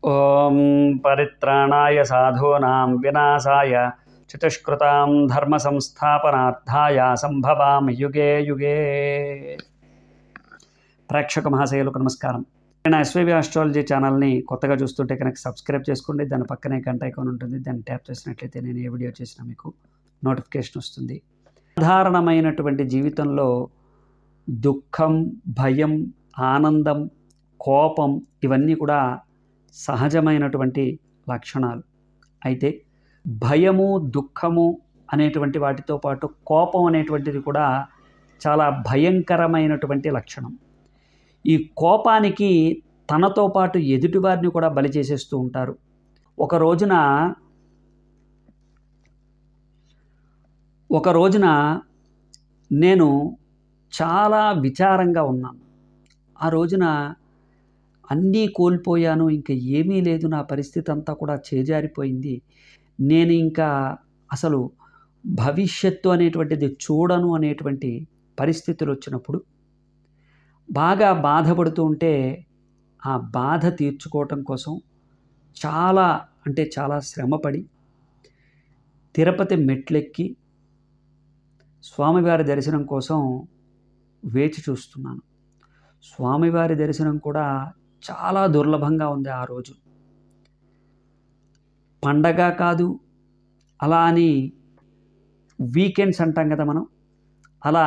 ఓం పరిత్రాణాయ సాధూనాం వినాశాయ చతుష్కృతాం ధర్మ సంస్థాపనార్థాయ సంభవామి యుగే యుగే. ప్రేక్షక మహాశయులకు నమస్కారం. నేను ఎస్వీవి ఆస్ట్రాలజీ ఛానల్ని కొత్తగా చూస్తుంటే కనుక సబ్స్క్రైబ్ చేసుకోండి. దాని పక్కనే గంట ఐకాన్ ఉంటుంది, దాన్ని ట్యాప్ చేసినట్లయితే నేను ఏ వీడియో చేసినా మీకు నోటిఫికేషన్ వస్తుంది. సాధారణమైనటువంటి జీవితంలో దుఃఖం, భయం, ఆనందం, కోపం ఇవన్నీ కూడా సహజమైనటువంటి లక్షణాలు. అయితే భయము, దుఃఖము అనేటువంటి వాటితో పాటు కోపం అనేటువంటిది కూడా చాలా భయంకరమైనటువంటి లక్షణం. ఈ కోపానికి తనతో పాటు ఎదుటివారిని కూడా బలి చేసేస్తూ ఉంటారు. ఒక రోజున నేను చాలా విచారంగా ఉన్నాను. ఆ రోజున అన్నీ కోల్పోయాను, ఇంకా ఏమీ లేదు, నా పరిస్థితి అంతా కూడా చేజారిపోయింది, నేను ఇంకా అసలు భవిష్యత్తు అనేటువంటిది చూడను అనేటువంటి పరిస్థితులు వచ్చినప్పుడు బాగా బాధపడుతూ ఉంటే ఆ బాధ తీర్చుకోవటం కోసం చాలా శ్రమపడి తిరుపతి మెట్లెక్కి స్వామివారి దర్శనం కోసం వేచి చూస్తున్నాను. స్వామివారి దర్శనం కూడా చాలా దుర్లభంగా ఉంది. ఆ రోజు పండగ కాదు, అలా అని వీకెండ్స్ అంటాం కదా మనం, అలా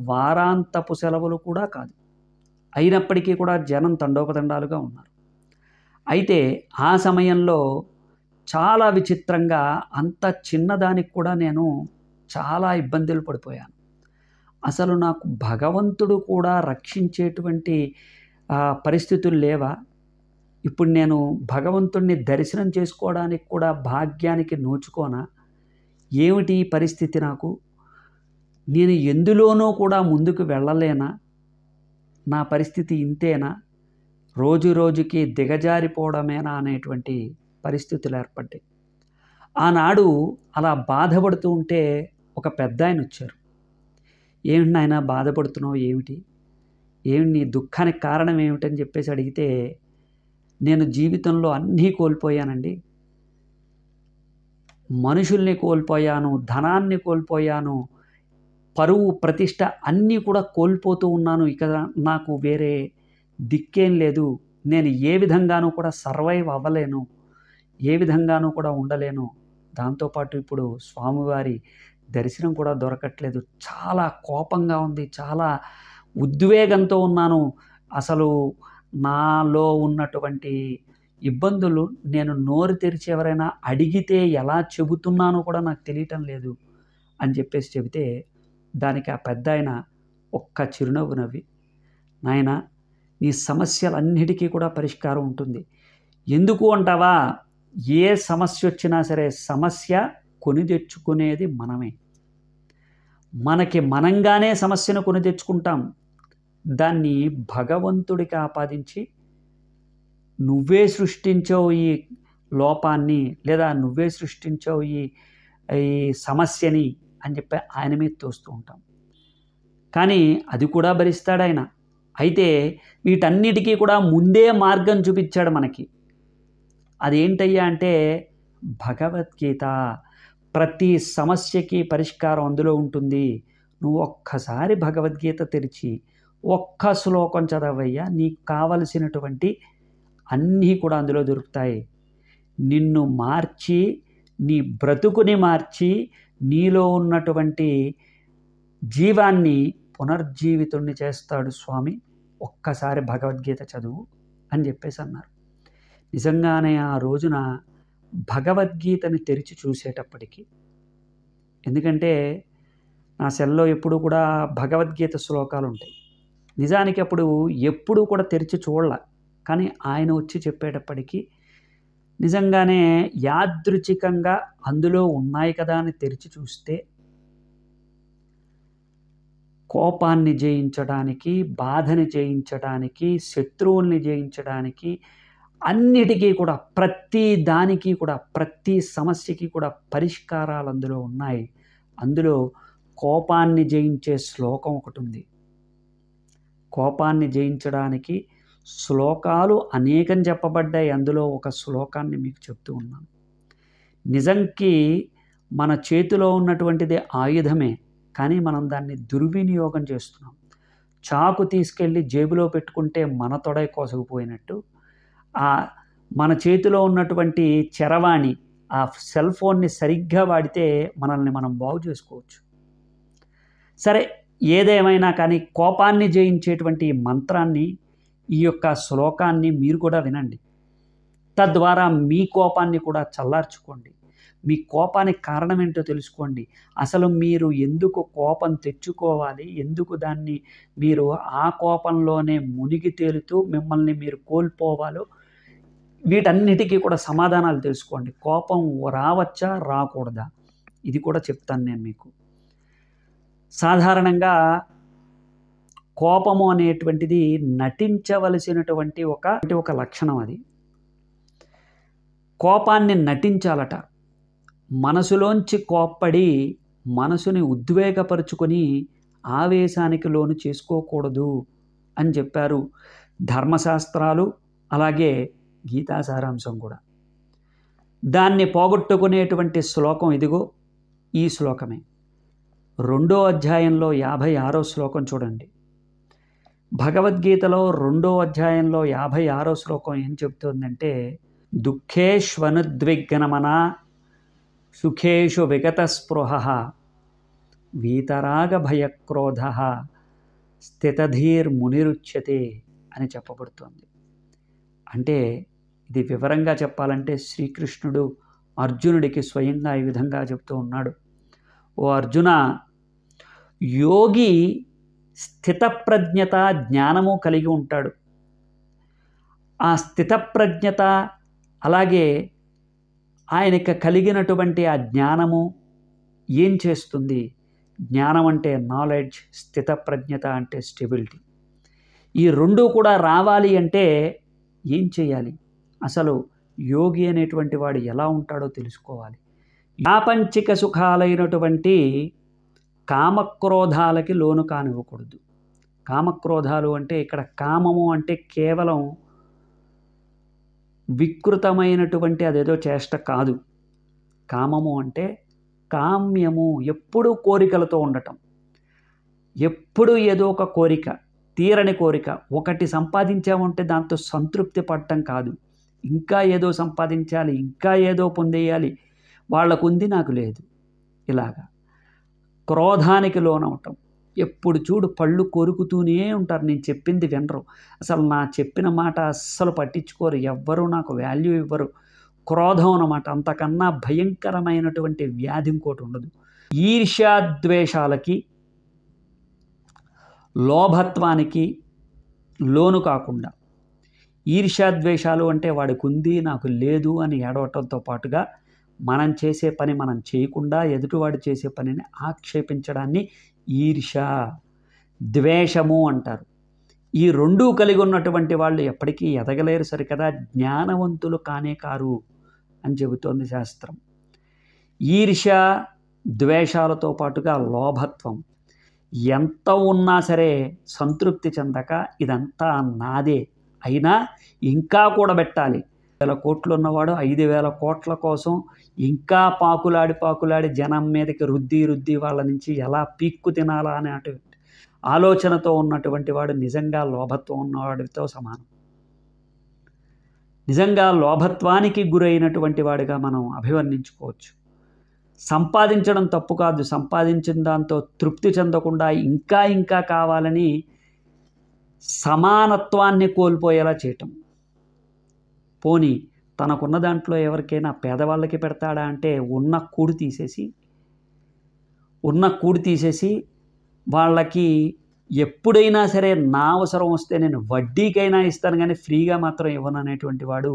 వారాంతపు సెలవులు కూడా కాదు. అయినప్పటికీ కూడా జనం తండోపతండాలుగా ఉన్నారు. అయితే ఆ సమయంలో చాలా విచిత్రంగా అంత చిన్నదానికి కూడా నేను చాలా ఇబ్బందులు పడిపోయాను. అసలు నాకు భగవంతుడు కూడా రక్షించేటువంటి పరిస్థితులు లేవా? ఇప్పుడు నేను భగవంతుడిని దర్శనం చేసుకోవడానికి కూడా భాగ్యానికి నోచుకోనా? ఏమిటి ఈ పరిస్థితి నాకు? నేను ఎందులోనూ కూడా ముందుకు వెళ్ళలేనా? నా పరిస్థితి ఇంతేనా? రోజు రోజుకి దిగజారిపోవడమేనా అనేటువంటి పరిస్థితులు ఏర్పడ్డాయి. ఆనాడు అలా బాధపడుతూ ఉంటే ఒక పెద్ద ఆయన వచ్చారు. ఏమిటి నాయన బాధపడుతున్నావు, ఏమిటి నీ దుఃఖానికి కారణం ఏమిటని చెప్పేసి అడిగితే, నేను జీవితంలో అన్నీ కోల్పోయానండి, మనుషుల్ని కోల్పోయాను, ధనాన్ని కోల్పోయాను, పరువు ప్రతిష్ట అన్నీ కూడా కోల్పోతూ ఉన్నాను. ఇక నాకు వేరే దిక్కేం లేదు. నేను ఏ విధంగానూ కూడా సర్వైవ్ అవ్వలేను, ఏ విధంగానూ కూడా ఉండలేను. దాంతోపాటు ఇప్పుడు స్వామివారి దర్శనం కూడా దొరకట్లేదు. చాలా కోపంగా ఉంది, చాలా ఉద్వేగంతో ఉన్నాను. అసలు నాలో ఉన్నటువంటి ఇబ్బందులు నేను నోరు తెరిచి ఎవరైనా అడిగితే ఎలా చెబుతున్నానో కూడా నాకు తెలియటం లేదు అని చెప్పేసి చెబితే, దానికి ఆ పెద్ద ఆయన ఒక్క చిరునవ్వు నవ్వి, నాయన, నీ సమస్యలన్నిటికీ కూడా పరిష్కారం ఉంటుంది. ఎందుకు అంటావా? ఏ సమస్య వచ్చినా సరే సమస్య కొని తెచ్చుకునేది మనమే. మనకి మనంగానే సమస్యను కొని తెచ్చుకుంటాం. దాన్ని భగవంతుడికి ఆపాదించి, నువ్వే సృష్టించావు ఈ లోపాన్ని, లేదా నువ్వే సృష్టించావు ఈ సమస్యని అని చెప్పి ఆయన మీద తోస్తూ ఉంటాం. కానీ అది కూడా భరిస్తాడు ఆయన. అయితే వీటన్నిటికీ కూడా ముందే మార్గం చూపించాడు మనకి. అదేంటయ్యా అంటే భగవద్గీత. ప్రతి సమస్యకి పరిష్కారం అందులో ఉంటుంది. నువ్వు ఒక్కసారి భగవద్గీత తెరిచి ఒక్క శ్లోకం చదవయ్యా, నీకు కావలసినటువంటి అన్నీ కూడా అందులో దొరుకుతాయి. నిన్ను మార్చి, నీ బ్రతుకుని మార్చి, నీలో ఉన్నటువంటి జీవాన్ని పునర్జీవితుణ్ణి చేస్తాడు స్వామి. ఒక్కసారి భగవద్గీత చదువు అని చెప్పేసి అన్నారు. నిజంగానే ఆ రోజున భగవద్గీతని తెరిచి చూసేటప్పటికి, ఎందుకంటే నా సెల్లో ఎప్పుడు కూడా భగవద్గీత శ్లోకాలు ఉంటాయి. నిజానికి అప్పుడు ఎప్పుడూ కూడా తెరిచి చూడాల, కానీ ఆయన వచ్చి చెప్పేటప్పటికి నిజంగానే యాదృచ్ఛికంగా అందులో ఉన్నాయి కదా అని తెరిచి చూస్తే, కోపాన్ని జయించడానికి, బాధని జయించడానికి, శత్రువుల్ని జయించడానికి, అన్నిటికీ కూడా ప్రతి దానికి కూడా, ప్రతి సమస్యకి కూడా పరిష్కారాలు అందులో ఉన్నాయి. అందులో కోపాన్ని జయించే శ్లోకం ఒకటి ఉంది. కోపాన్ని జయించడానికి శ్లోకాలు అనేకం చెప్పబడ్డాయి. అందులో ఒక శ్లోకాన్ని మీకు చెప్తూ ఉన్నాను. నిజంకి మన చేతిలో ఉన్నటువంటిది ఆయుధమే, కానీ మనం దాన్ని దుర్వినియోగం చేస్తున్నాం. చాకు తీసుకెళ్ళి జేబులో పెట్టుకుంటే మన తొడై కోసుకుపోయినట్టు, మన చేతిలో ఉన్నటువంటి చరవాణి, ఆ సెల్ ఫోన్ని సరిగ్గా వాడితే మనల్ని మనం బాగు చేసుకోవచ్చు. సరే, ఏదేమైనా కానీ కోపాన్ని జయించేటువంటి ఈ మంత్రాన్ని, ఈ యొక్క శ్లోకాన్ని మీరు కూడా వినండి. తద్వారా మీ కోపాన్ని కూడా చల్లార్చుకోండి. మీ కోపానికి కారణం ఏంటో తెలుసుకోండి. అసలు మీరు ఎందుకు కోపం తెచ్చుకోవాలి, ఎందుకు దాన్ని మీరు ఆ కోపంలోనే మునిగి తేలుతూ మిమ్మల్ని మీరు కోల్పోవాలో, వీటన్నిటికీ కూడా సమాధానాలు తెలుసుకోండి. కోపం రావచ్చా, రాకూడదా, ఇది కూడా చెప్తాను నేను మీకు. సాధారణంగా కోపము అనేటువంటిది నటించవలసినటువంటి ఒక లక్షణం. అది కోపాన్ని నటించాలట. మనసులోంచి కోప్పడి మనసుని ఉద్వేగపరుచుకొని ఆవేశానికి లోను చేసుకోకూడదు అని చెప్పారు ధర్మశాస్త్రాలు, అలాగే గీతా సారాంశం కూడా. దాన్ని పోగొట్టుకునేటువంటి శ్లోకం ఇదిగో ఈ శ్లోకమే. 2వ అధ్యాయంలో 56వ శ్లోకం చూడండి. భగవద్గీతలో 2వ అధ్యాయంలో 56వ శ్లోకం ఏం చెప్తుందంటే, దుఃఖేష్వనుద్విగ్నమనా సుఖేషు విగతస్పృహ వీతరాగ భయక్రోధ స్థితధీర్మునిరుచ్యతే అని చెప్పబడుతోంది. అంటే ఇది వివరంగా చెప్పాలంటే శ్రీకృష్ణుడు అర్జునుడికి స్వయంగా ఈ విధంగా చెప్తూ ఉన్నాడు. ఓ అర్జున, యోగి స్థితప్రజ్ఞత, జ్ఞానము కలిగి ఉంటాడు. ఆ స్థితప్రజ్ఞత, అలాగే ఆయనకి కలిగినటువంటి ఆ జ్ఞానము ఏం చేస్తుంది? జ్ఞానం అంటే నాలెడ్జ్, స్థితప్రజ్ఞత అంటే స్టెబిలిటీ. ఈ రెండు కూడా రావాలి అంటే ఏం చేయాలి? అసలు యోగి అనేటువంటి వాడు ఎలా ఉంటాడో తెలుసుకోవాలి. ప్రాపంచిక సుఖాలైనటువంటి కామక్రోధాలకి లోను కానివ్వకూడదు. కామక్రోధాలు అంటే ఇక్కడ కామము అంటే కేవలం వికృతమైనటువంటి అదేదో చేష్ట కాదు. కామము అంటే కామ్యము, ఎప్పుడూ కోరికలతో ఉండటం, ఎప్పుడు ఏదో ఒక కోరిక, తీరని కోరిక. ఒకటి సంపాదించామంటే దాంతో సంతృప్తి పడటం కాదు, ఇంకా ఏదో సంపాదించాలి, ఇంకా ఏదో పొందేయాలి, వాళ్ళకుంది నాకు లేదు, ఇలాగా క్రోధానికి లోనవటం. ఎప్పుడు చూడు పళ్ళు కొరుకుతూనే ఉంటారు, నేను చెప్పింది వినరు, అసలు నా చెప్పిన మాట అస్సలు పట్టించుకోరు, ఎవ్వరూ నాకు వాల్యూ ఇవ్వరు. క్రోధం అన్నమాట. అంతకన్నా భయంకరమైనటువంటి వ్యాధి ఇంకోటి ఉండదు. ఈర్ష్యాద్వేషాలకి, లోభత్వానికి లోను కాకుండా, ఈర్ష్యాద్వేషాలు అంటే వాడికి ఉంది నాకు లేదు అని ఏడవటంతో పాటుగా మనం చేసే పని మనం చేయకుండా ఎదుటివాడు చేసే పనిని ఆక్షేపించడాన్ని ఈర్ష, ద్వేషము అంటారు. ఈ రెండూ కలిగి ఉన్నటువంటి వాళ్ళు ఎప్పటికీ ఎదగలేరు సరికదా, జ్ఞానవంతులు కానే కారు అని చెబుతోంది శాస్త్రం. ఈర్ష, ద్వేషాలతో పాటుగా లోభత్వం, ఎంత ఉన్నా సరే సంతృప్తి చెందక ఇదంతా నాదే, అయినా ఇంకా కూడబెట్టాలి. 1,000 కోట్లు ఉన్నవాడు 5,000 కోట్ల కోసం ఇంకా పాకులాడి జనం మీదకి రుద్ది వాళ్ళ నుంచి ఎలా పీక్కు తినాలా అనే ఆలోచనతో ఉన్నటువంటి వాడు నిజంగా లోభత్వం ఉన్నవాడితో సమానం. నిజంగా లోభత్వానికి గురైనటువంటి వాడిగా మనం అభివర్ణించుకోవచ్చు. సంపాదించడం తప్పు కాదు, సంపాదించిన దాంతో తృప్తి చెందకుండా ఇంకా కావాలని సమానత్వాన్ని కోల్పోయేలా చేయటం. పోనీ తనకున్న దాంట్లో ఎవరికైనా పేదవాళ్ళకి పెడతాడా అంటే ఉన్న కూడి తీసేసి వాళ్ళకి ఎప్పుడైనా సరే నా అవసరం వస్తే నేను వడ్డీకైనా ఇస్తాను కానీ ఫ్రీగా మాత్రం ఇవ్వను అనేటువంటి వాడు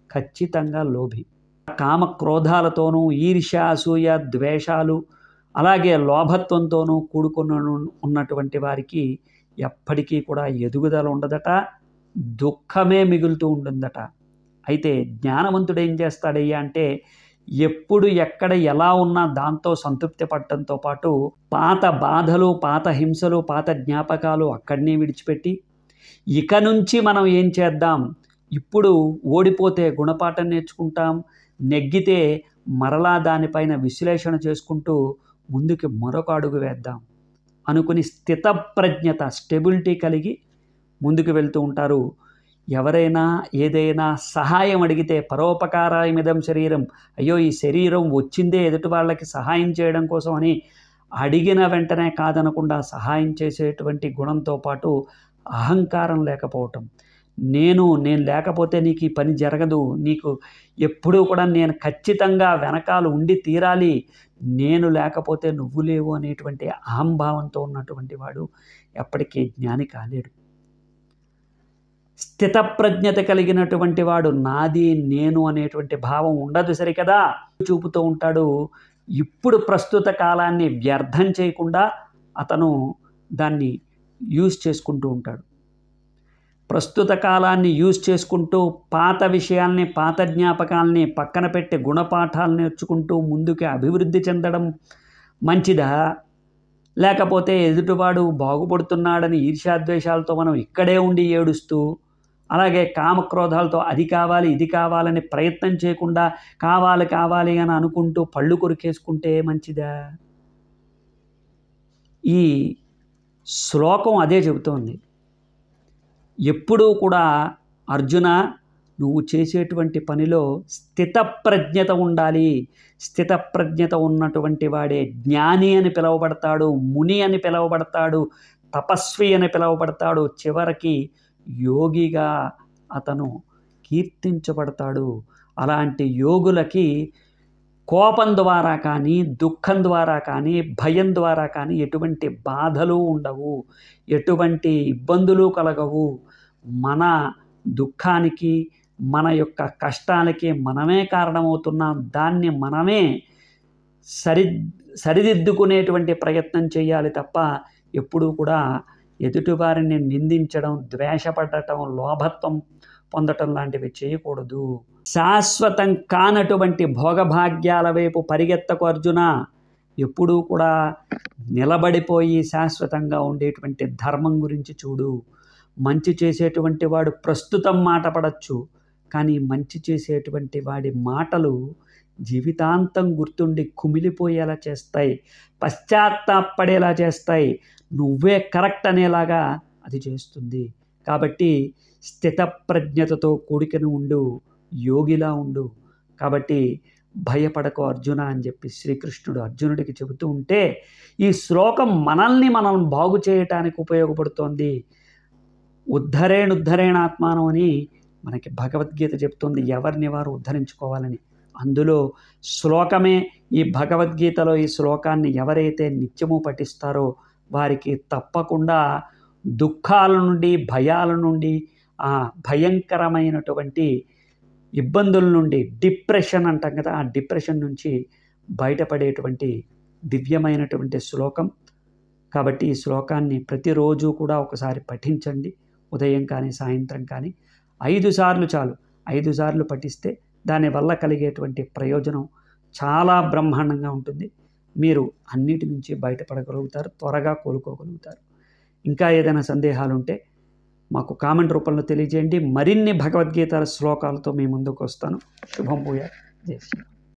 ఖచ్చితంగా లోభి. కామక్రోధాలతోనూ, ఈర్ష్య, అసూయ, ద్వేషాలు, అలాగే లోభత్వంతోనూ కూడుకున్న ఉన్నటువంటి వారికి ఎప్పటికీ కూడా ఎదుగుదల ఉండదట, దుఃఖమే మిగులుతూ ఉంటుందట. అయితే జ్ఞానవంతుడు ఏం చేస్తాడయ్యా అంటే, ఎప్పుడు ఎక్కడ ఎలా ఉన్నా దాంతో సంతృప్తి పడటంతో పాటు పాత బాధలు, పాత హింసలు, పాత జ్ఞాపకాలు అక్కడనే విడిచిపెట్టి ఇక నుంచి మనం ఏం చేద్దాం, ఇప్పుడు ఓడిపోతే గుణపాఠం నేర్చుకుంటాం, నెగ్గితే మరలా దానిపైన విశ్లేషణ చేసుకుంటూ ముందుకి మరొక అడుగు వేద్దాం అనుకుని స్థితప్రజ్ఞత, స్టెబిలిటీ కలిగి ముందుకు వెళ్తూ ఉంటారు. ఎవరైనా ఏదైనా సహాయం అడిగితే పరోపకారాయమిదం శరీరం, అయ్యో ఈ శరీరం వచ్చిందే ఎదుటి వాళ్ళకి సహాయం చేయడం కోసం అని అడిగిన వెంటనే కాదనకుండా సహాయం చేసేటువంటి గుణంతో పాటు అహంకారం లేకపోవటం. నేను లేకపోతే నీకు ఈ పని జరగదు, నీకు ఎప్పుడూ కూడా నేను ఖచ్చితంగా వెనకాల ఉండి తీరాలి, నేను లేకపోతే నువ్వు లేవు అనేటువంటి అహంభావంతో ఉన్నటువంటి వాడు ఎప్పటికీ జ్ఞాని కాలేడు. స్థితప్రజ్ఞత కలిగినటువంటి వాడు నాది నేను అనేటువంటి భావం ఉండదు సరికదా, చూపుతూ ఉంటాడు. ఇప్పుడు ప్రస్తుత కాలాన్ని వ్యర్థం చేయకుండా అతను దాన్ని యూజ్ చేసుకుంటూ ఉంటాడు. ప్రస్తుత కాలాన్ని యూజ్ చేసుకుంటూ పాత విషయాల్ని, పాత జ్ఞాపకాలని పక్కన పెట్టి గుణపాఠాలు నేర్చుకుంటూ ముందుకు అభివృద్ధి చెందడం మంచిదా, లేకపోతే ఎదుటివాడు బాగుపడుతున్నాడని ఈర్ష్యాద్వేషాలతో మనం ఇక్కడే ఉండి ఏడుస్తూ, అలాగే కామక్రోధాలతో అది కావాలి ఇది కావాలని ప్రయత్నం చేయకుండా కావాలి అని అనుకుంటూ పళ్ళు కొరికేసుకుంటే మంచిదా? ఈ శ్లోకం అదే చెబుతోంది. ఎప్పుడూ కూడా అర్జున, నువ్వు చేసేటువంటి పనిలో స్థితప్రజ్ఞత ఉండాలి. స్థితప్రజ్ఞత ఉన్నటువంటి వాడే జ్ఞాని అని పిలువబడతాడు, ముని అని పిలువబడతాడు, తపస్వి అని పిలువబడతాడు, చివరికి యోగిగా అతను కీర్తించబడతాడు. అలాంటి యోగులకి కోపం ద్వారా కానీ, దుఃఖం ద్వారా కానీ, భయం ద్వారా కానీ ఎటువంటి బాధలు ఉండవు, ఎటువంటి ఇబ్బందులు కలగవు. మన దుఃఖానికి, మన యొక్క కష్టాలకి మనమే కారణమవుతున్నాం. దాన్ని మనమే సరిదిద్దుకునేటువంటి ప్రయత్నం చేయాలి తప్ప ఎప్పుడూ కూడా ఎదుటివారిని నిందించడం, ద్వేషపడటం, లోభత్వం పొందటం లాంటివి చేయకూడదు. శాశ్వతం కానటువంటి భోగభాగ్యాల వైపు పరిగెత్తకు అర్జున. ఎప్పుడూ కూడా నిలబడిపోయి శాశ్వతంగా ఉండేటువంటి ధర్మం గురించి చూడు. మంచి చేసేటువంటి వాడు ప్రస్తుతం మాట పడచ్చు, కానీ మంచి చేసేటువంటి వాడి మాటలు జీవితాంతం గుర్తుండి కుమిలిపోయేలా చేస్తాయి, పశ్చాత్తాపడేలా చేస్తాయి, నువ్వే కరెక్ట్ అనేలాగా అది చేస్తుంది. కాబట్టి స్థితప్రజ్ఞతతో కూడికను ఉండు, యోగిలా ఉండు. కాబట్టి భయపడకు అర్జున అని చెప్పి శ్రీకృష్ణుడు అర్జునుడికి చెబుతూ ఉంటే, ఈ శ్లోకం మనం బాగు చేయటానికి ఉపయోగపడుతోంది. ఉద్ధరేణాత్మానం అని మనకి భగవద్గీత చెప్తుంది, ఎవరిని వారు ఉద్ధరించుకోవాలని. అందులో శ్లోకమే, ఈ భగవద్గీతలో ఈ శ్లోకాన్ని ఎవరైతే నిత్యము పఠిస్తారో వారికి తప్పకుండా దుఃఖాల నుండి, భయాల నుండి, ఆ భయంకరమైనటువంటి ఇబ్బందుల నుండి, డిప్రెషన్ అంటాం కదా, ఆ డిప్రెషన్ నుంచి బయటపడేటువంటి దివ్యమైనటువంటి శ్లోకం. కాబట్టి ఈ శ్లోకాన్ని ప్రతిరోజు కూడా ఒకసారి పఠించండి. ఉదయం కానీ సాయంత్రం కానీ 5 సార్లు చాలు. 5 సార్లు పఠిస్తే దానివల్ల కలిగేటువంటి ప్రయోజనం చాలా బ్రహ్మాండంగా ఉంటుంది. మీరు అన్నిటి నుంచి బయటపడగలుగుతారు, త్వరగా కోలుకోగలుగుతారు. ఇంకా ఏదైనా సందేహాలు ఉంటే మాకు కామెంట్ రూపంలో తెలియజేయండి. మరిన్ని భగవద్గీత శ్లోకాలతో మీ ముందుకు వస్తాను. శుభం భూయాత్. జై శ్రీ.